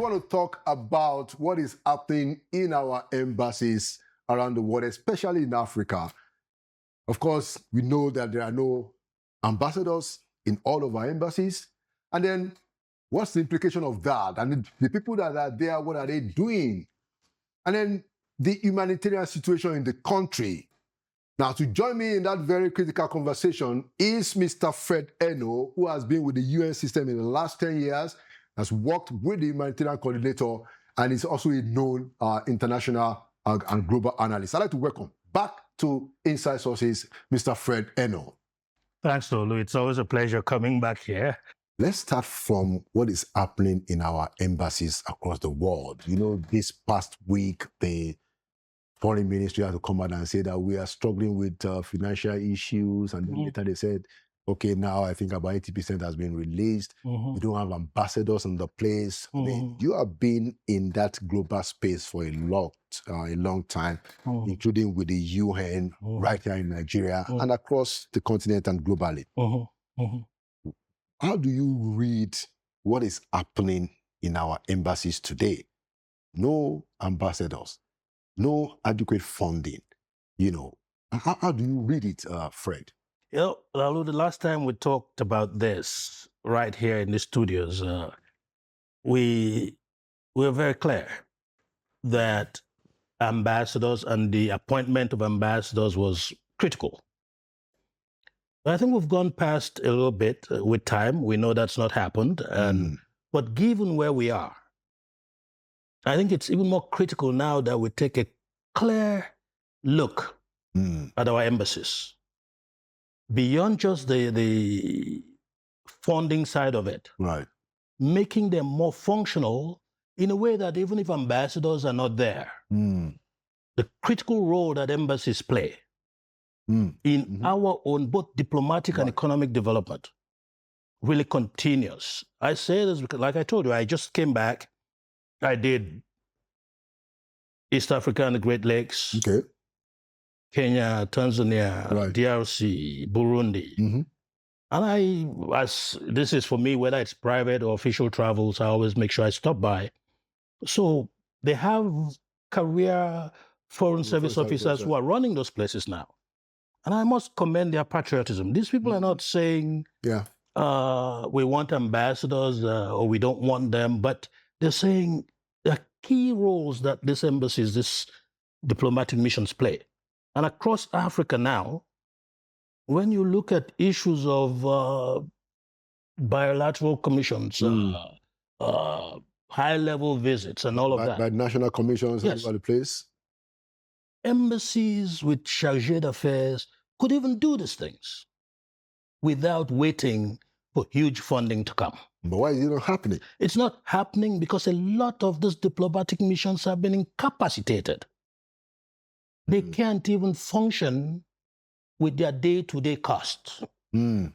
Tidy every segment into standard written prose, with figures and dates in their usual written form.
we want to talk about what is happening in our embassies around the world, especially in Africa. Of course, we know that there are no ambassadors in all of our embassies. And then what's the implication of that? And the people that are there, what are they doing? And then the humanitarian situation in the country. Now, to join me in that very critical conversation is Mr. Fred Eno, who has been with the UN system in the last 10 years, has worked with the humanitarian coordinator, and is also a known international and global analyst. I'd like to welcome back to Inside Sources, Mr. Fred Eno. Thanks, Lulu. It's always a pleasure coming back here. Let's start from what is happening in our embassies across the world. You know, this past week, the foreign ministry had to come out and say that we are struggling with financial issues. And then later they said, okay, now I think about 80% has been released. We don't have ambassadors in the place. I mean, you have been in that global space for a long time, including with the UN right here in Nigeria and across the continent and globally. How do you read what is happening in our embassies today? No ambassadors, no adequate funding. You know, how do you read it, Fred? You know, Lalu, the last time we talked about this right here in the studios, we were very clear that ambassadors and the appointment of ambassadors was critical. I think we've gone past a little bit with time. We know that's not happened. But given where we are, I think it's even more critical now that we take a clear look at our embassies. Beyond just the funding side of it, right, making them more functional in a way that even if ambassadors are not there, the critical role that embassies play in our own both diplomatic and economic development really continues. I say this because, like I told you, I just came back. I did East Africa and the Great Lakes. Okay. Kenya, Tanzania, DRC, Burundi. And this is for me, whether it's private or official travels, I always make sure I stop by. So they have career foreign service officers who are running those places now. And I must commend their patriotism. These people are not saying, we want ambassadors or we don't want them, but they're saying there are key roles that these embassies, these diplomatic missions play. And across Africa now, when you look at issues of bilateral commissions, high-level visits and all of that. By national commissions all over the place. Embassies with chargé d'affaires could even do these things without waiting for huge funding to come. But why is it not happening? It's not happening because a lot of these diplomatic missions have been incapacitated. They can't even function with their day-to-day costs. And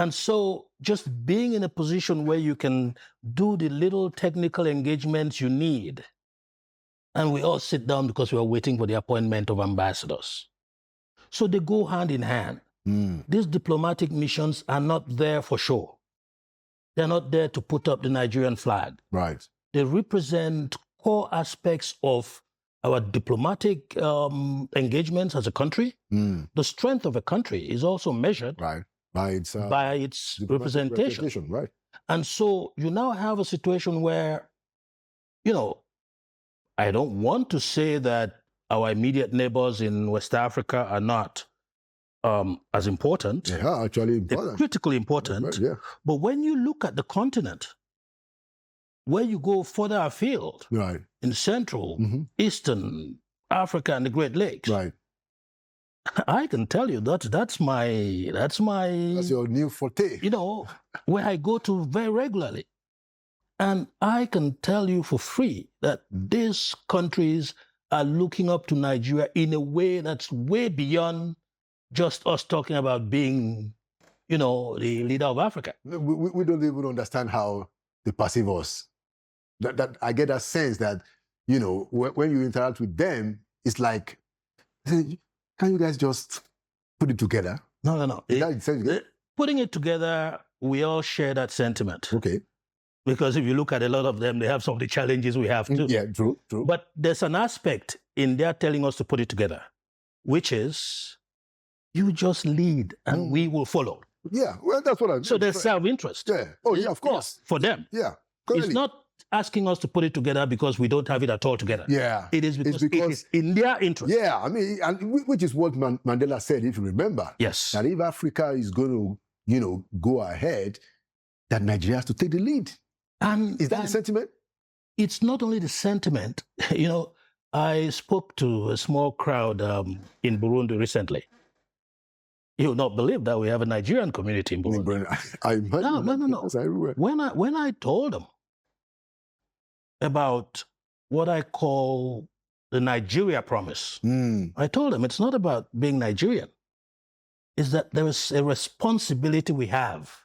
so just being in a position where you can do the little technical engagements you need, and we all sit down because we are waiting for the appointment of ambassadors. So they go hand in hand. These diplomatic missions are not there for show. They're not there to put up the Nigerian flag. Right. They represent core aspects of our diplomatic engagements as a country. The strength of a country is also measured by its representation. Right. And so you now have a situation where, you know, I don't want to say that our immediate neighbors in West Africa are not as important. They are actually important. They're critically important. But when you look at the continent, where you go further afield, in Central, Eastern Africa and the Great Lakes, I can tell you that's your new forte. You know, where I go to very regularly. And I can tell you for free that these countries are looking up to Nigeria in a way that's way beyond just us talking about being, you know, the leader of Africa. We don't even understand how they perceive us. That I get that sense that, you know, when you interact with them, it's like, can you guys just put it together? No. Putting it together, we all share that sentiment. Okay. Because if you look at a lot of them, they have some of the challenges we have too. Yeah, true. But there's an aspect in their telling us to put it together, which is you just lead and we will follow. Yeah, well, that's what I mean. So there's self-interest. Yeah. Oh, yeah, of course. For them. Yeah. Clearly. It's not asking us to put it together because we don't have it at all together. Yeah. It is because it is in their interest. Yeah, I mean, and which is what Mandela said, if you remember. Yes. That if Africa is going to, go ahead, that Nigeria has to take the lead. And is that the sentiment? It's not only the sentiment. I spoke to a small crowd in Burundi recently. You will not believe that we have a Nigerian community in Burundi. I imagine. No. Everywhere. When I told them about what I call the Nigeria promise, I told them it's not about being Nigerian. It's that there is a responsibility we have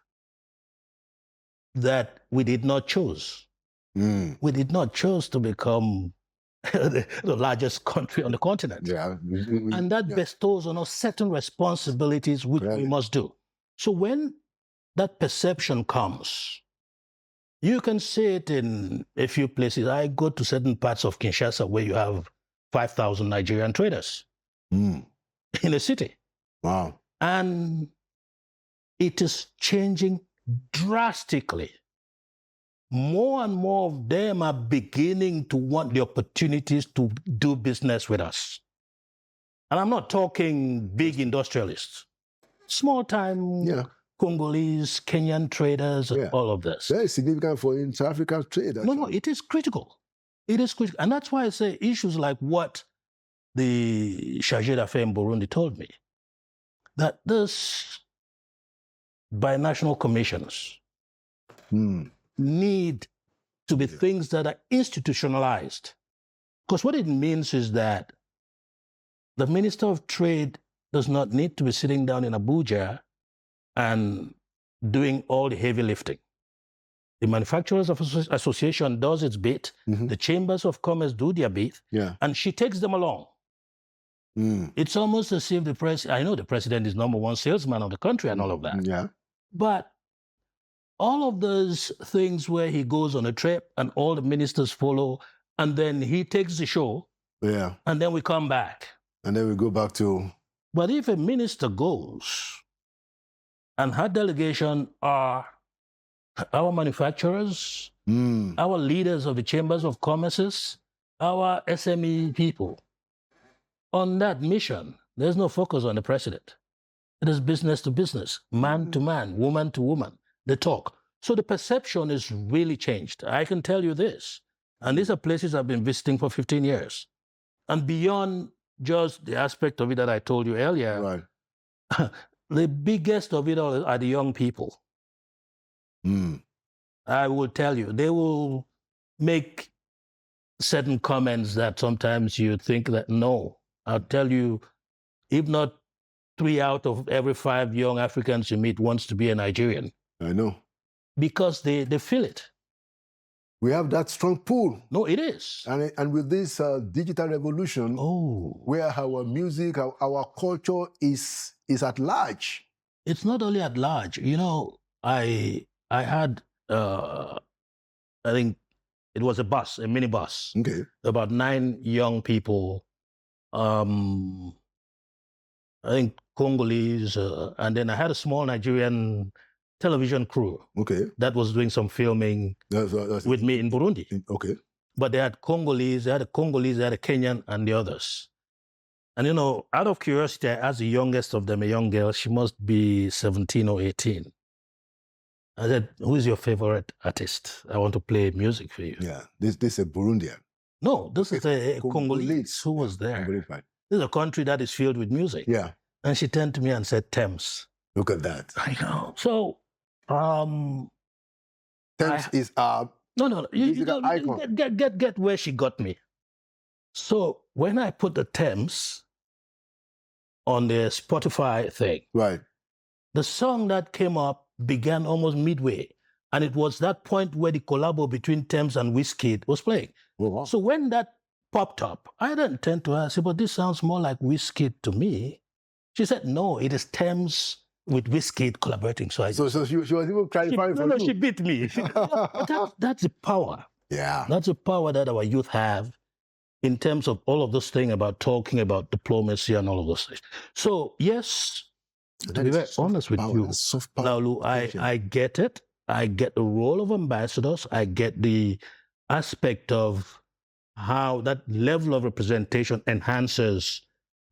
that we did not choose. We did not choose to become the largest country on the continent. Yeah. And that bestows on us certain responsibilities which we must do. So when that perception comes, you can see it in a few places. I go to certain parts of Kinshasa where you have 5,000 Nigerian traders in a city. Wow. And it is changing drastically. More and more of them are beginning to want the opportunities to do business with us. And I'm not talking big industrialists. Small-time Congolese, Kenyan traders, all of this. Very significant for inter-African trade. Actually. No, it is critical. It is critical. And that's why I say issues like what the Chargé d'Affaires in Burundi told me, that this binational commissions need to be things that are institutionalized. Because what it means is that the Minister of Trade does not need to be sitting down in Abuja and doing all the heavy lifting. The Manufacturers Association does its bit, the Chambers of Commerce do their bit, and she takes them along. It's almost as if I know the president is number one salesman of the country and all of that. Yeah. But all of those things where he goes on a trip and all the ministers follow, and then he takes the show, and then we come back. And then we go back to... But if a minister goes and her delegation are our manufacturers, our leaders of the chambers of commerces, our SME people, on that mission, there's no focus on the president. It is business to business, man to man, woman to woman. They talk. So the perception is really changed. I can tell you this, and these are places I've been visiting for 15 years. And beyond just the aspect of it that I told you earlier, the biggest of it all are the young people. I will tell you, they will make certain comments that sometimes you think that, no, I'll tell you, if not 3 out of every 5 young Africans you meet wants to be a Nigerian. I know. Because they feel it. We have that strong pull. No, it is. And with this digital revolution, where our music, our culture is at large. It's not only at large. I had, I think it was a minibus. Okay. About 9 young people, I think Congolese, and then I had a small Nigerian television crew that was doing some filming with me in Burundi. Okay. But they had Congolese, they had a Kenyan, and the others. And, out of curiosity, I asked the youngest of them, a young girl, she must be 17 or 18. I said, who is your favorite artist? I want to play music for you. Yeah, this is a Burundian. No, this is a Congolese who was there. This is a country that is filled with music. Yeah. And she turned to me and said, Thames. Look at that. I know. So, Thames is a musical icon. Get where she got me. So when I put the Thames on the Spotify thing, the song that came up began almost midway. And it was that point where the collabo between Thames and Wizkid was playing. Oh, wow. So when that popped up, I then turned to her and said, but this sounds more like Wizkid to me. She said, no, it is Thames with whiskey collaborating. So she was even clarifying for you. No, she beat me. But that's the power. Yeah. That's the power that our youth have in terms of all of this thing about talking about diplomacy and all of those things. So, yes, to be very honest with you, Laulu, I get it. I get the role of ambassadors. I get the aspect of how that level of representation enhances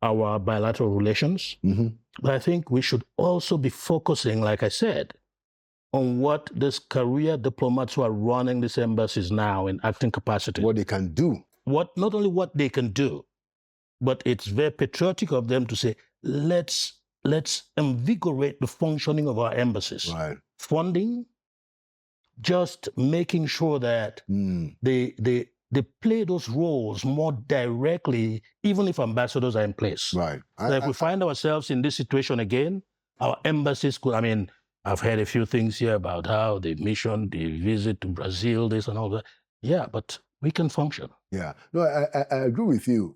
our bilateral relations. Mm-hmm. But I think we should also be focusing, like I said, on what these career diplomats who are running these embassies now in acting capacity. What they can do. Not only what they can do, but it's very patriotic of them to say, let's invigorate the functioning of our embassies. Right. Funding, just making sure that they play those roles more directly, even if ambassadors are in place. Right. So if we find ourselves in this situation again, our embassies could, I've heard a few things here about how the mission, the visit to Brazil, this and all that. Yeah, but we can function. Yeah. No, I agree with you,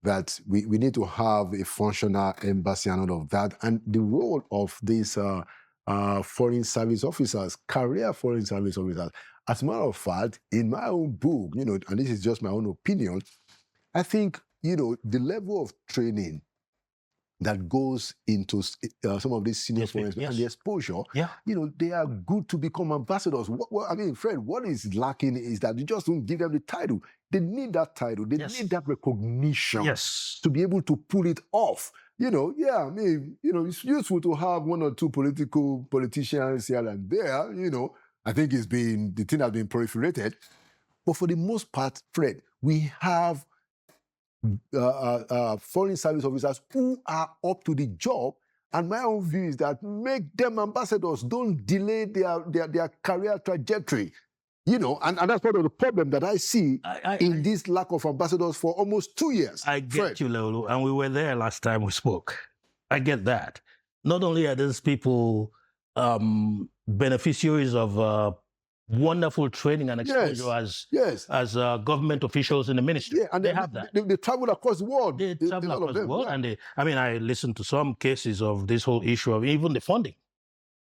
that we need to have a functional embassy and all of that. And the role of these foreign service officers, career foreign service officers, as a matter of fact, in my own book, and this is just my own opinion, I think, the level of training that goes into some of these senior foreigners and the exposure, they are good to become ambassadors. Fred, what is lacking is that you just don't give them the title. They need that title. They need that recognition to be able to pull it off. It's useful to have one or two politicians here and there, I think the thing has been proliferated. But for the most part, Fred, we have foreign service officers who are up to the job, and my own view is that make them ambassadors. Don't delay their career trajectory, and that's part of the problem that I see in this lack of ambassadors for almost 2 years. I get you, Lolo, and we were there last time we spoke. I get that. Not only are these people beneficiaries of wonderful training and exposure as government officials in the ministry. Yeah, and they have that. They travel across the world. They travel across the world, and I listened to some cases of this whole issue of even the funding.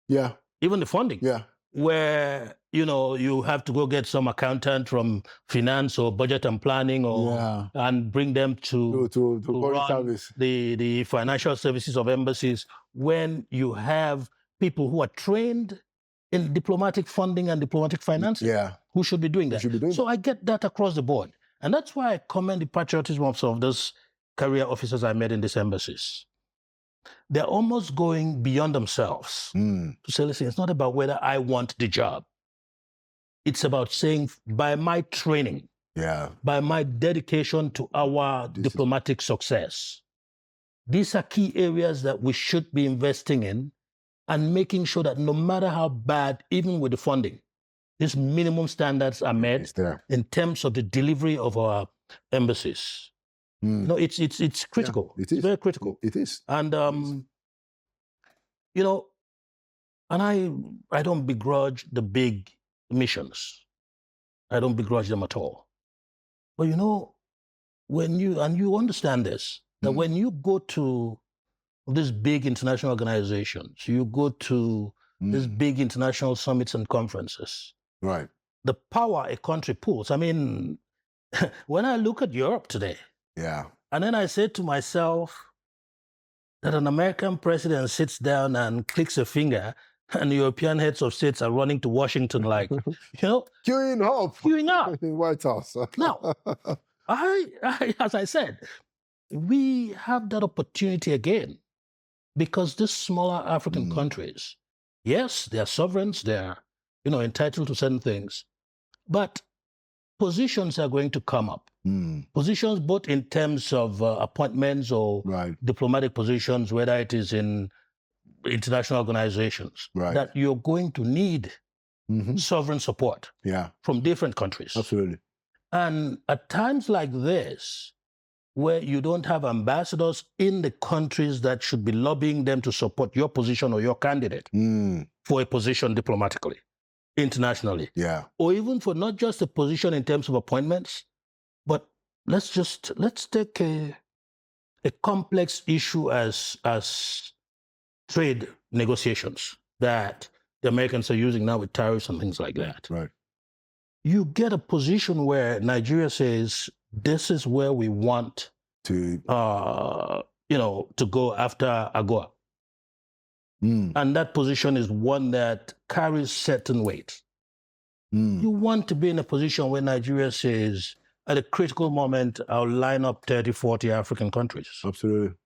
Yeah. Even the funding. Yeah. Where, you have to go get some accountant from finance or budget and planning and bring them to run service. The financial services of embassies, when you have people who are trained in diplomatic funding and diplomatic financing, who should be doing that. I get that across the board. And that's why I commend the patriotism of some of those career officers I met in these embassies. They're almost going beyond themselves to say, listen, it's not about whether I want the job. It's about saying, by my training, by my dedication to our diplomatic success, these are key areas that we should be investing in, and making sure that no matter how bad, even with the funding, these minimum standards are met in terms of the delivery of our embassies. It's critical. It is. It's very critical. It is. And, and I don't begrudge the big missions. I don't begrudge them at all. But when you understand this, that when you go to these big international organizations, you go to these big international summits and conferences. Right. The power a country pulls. When I look at Europe today, and then I say to myself that an American president sits down and clicks a finger, and European heads of states are running to Washington like, queuing up in the White House. Now, as I said, we have that opportunity again. Because these smaller African countries, yes, they are sovereigns, they are, entitled to certain things, but positions are going to come up. Positions both in terms of appointments or diplomatic positions, whether it is in international organizations, that you're going to need sovereign support from different countries. Absolutely. And at times like this, where you don't have ambassadors in the countries that should be lobbying them to support your position or your candidate for a position diplomatically, internationally. Or even for not just a position in terms of appointments, but let's take a complex issue as trade negotiations that the Americans are using now with tariffs and things like that. Right. You get a position where Nigeria says, this is where we want to go after AGOA. And that position is one that carries certain weight. You want to be in a position where Nigeria says, at a critical moment, I'll line up 30, 40 African countries. Absolutely.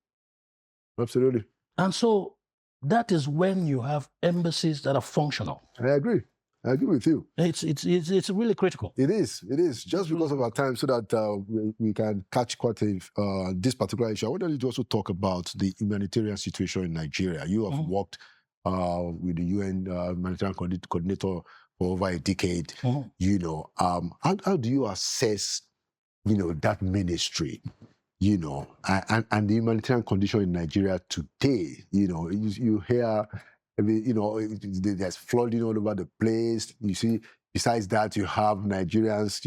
Absolutely. And so that is when you have embassies that are functional. I agree. I agree with you. It's really critical. It is. It is. Just because of our time, so that we can catch quite this particular issue. I wanted you to also talk about the humanitarian situation in Nigeria. You have worked with the UN Humanitarian Coordinator for over a decade. How do you assess, that ministry, and the humanitarian condition in Nigeria today? You hear, there's flooding all over the place. You see, besides that, you have Nigerians,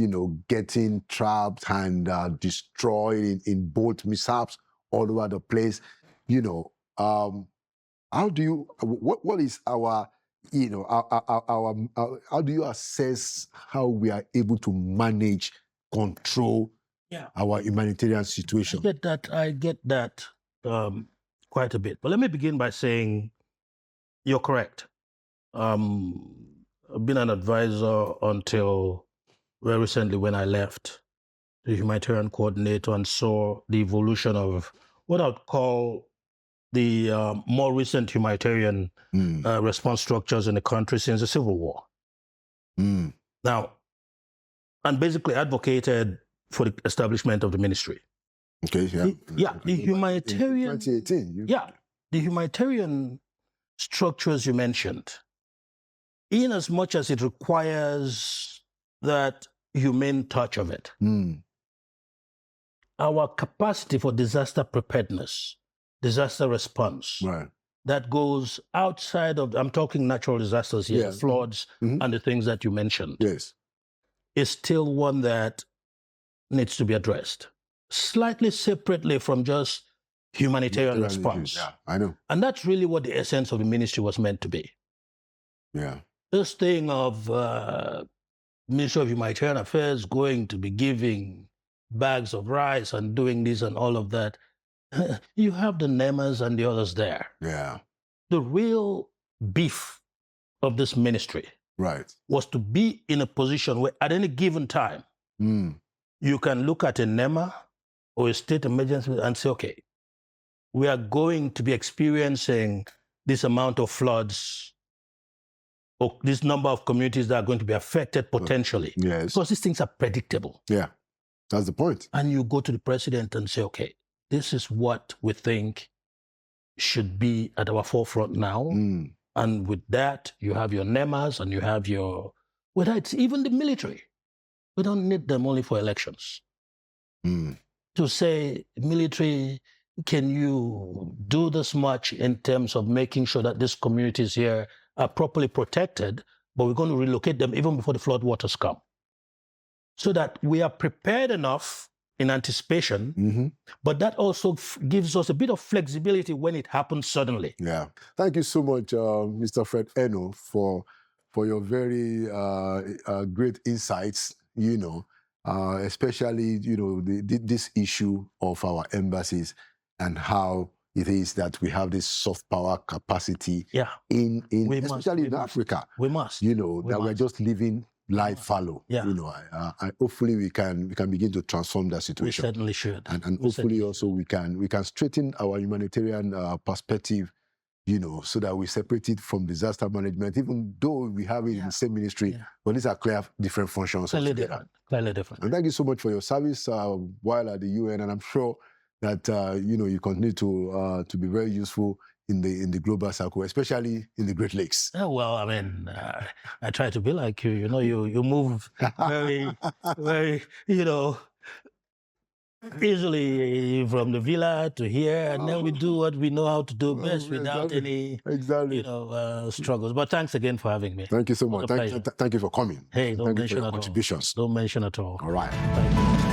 getting trapped and destroyed in boat mishaps all over the place. How do you? What is our? How do you assess how we are able to manage, control our humanitarian situation? I get that quite a bit. But let me begin by saying you're correct. I've been an advisor until very recently when I left the humanitarian coordinator and saw the evolution of what I'd call the more recent humanitarian response structures in the country since the Civil War. Now, and basically advocated for the establishment of the ministry. Okay, the humanitarian... In 2018. The humanitarian structures you mentioned, in as much as it requires that humane touch of it, our capacity for disaster preparedness, disaster response, that goes outside of, I'm talking natural disasters here, floods and the things that you mentioned, is still one that needs to be addressed, slightly separately from just humanitarian response. Yeah, I know. And that's really what the essence of the ministry was meant to be. Yeah. This thing of Ministry of Humanitarian Affairs going to be giving bags of rice and doing this and all of that, you have the NEMAs and the others there. Yeah. The real beef of this ministry was to be in a position where at any given time, you can look at a NEMA or a state emergency and say, okay, we are going to be experiencing this amount of floods or this number of communities that are going to be affected potentially. Yes. Because these things are predictable. Yeah, that's the point. And you go to the president and say, okay, this is what we think should be at our forefront now. And with that, you have your NEMAs and you have your, whether it's even the military. We don't need them only for elections. To say, military, can you do this much in terms of making sure that these communities here are properly protected, but we're going to relocate them even before the flood waters come. So that we are prepared enough in anticipation, but that also gives us a bit of flexibility when it happens suddenly. Yeah. Thank you so much, Mr. Fred Eno, for your very great insights, especially, this issue of our embassies and how it is that we have this soft power capacity especially in Africa. We must. We're just living life fallow. Yeah. Hopefully we can begin to transform that situation. We certainly should. And hopefully also we can straighten our humanitarian perspective, so that we separate it from disaster management, even though we have it in the same ministry, but these are clear different functions. Clearly different. And thank you so much for your service while at the UN, and I'm sure that you continue to be very useful in the global circle, especially in the Great Lakes. Oh, well, I mean, I try to be like you. You move very, very, easily from the villa to here, and then we do what we know how to do best without any struggles. But thanks again for having me. Thank you so much. Thank you for coming. Hey, don't mention at all. Contributions. Don't mention at all. All right. Thank you.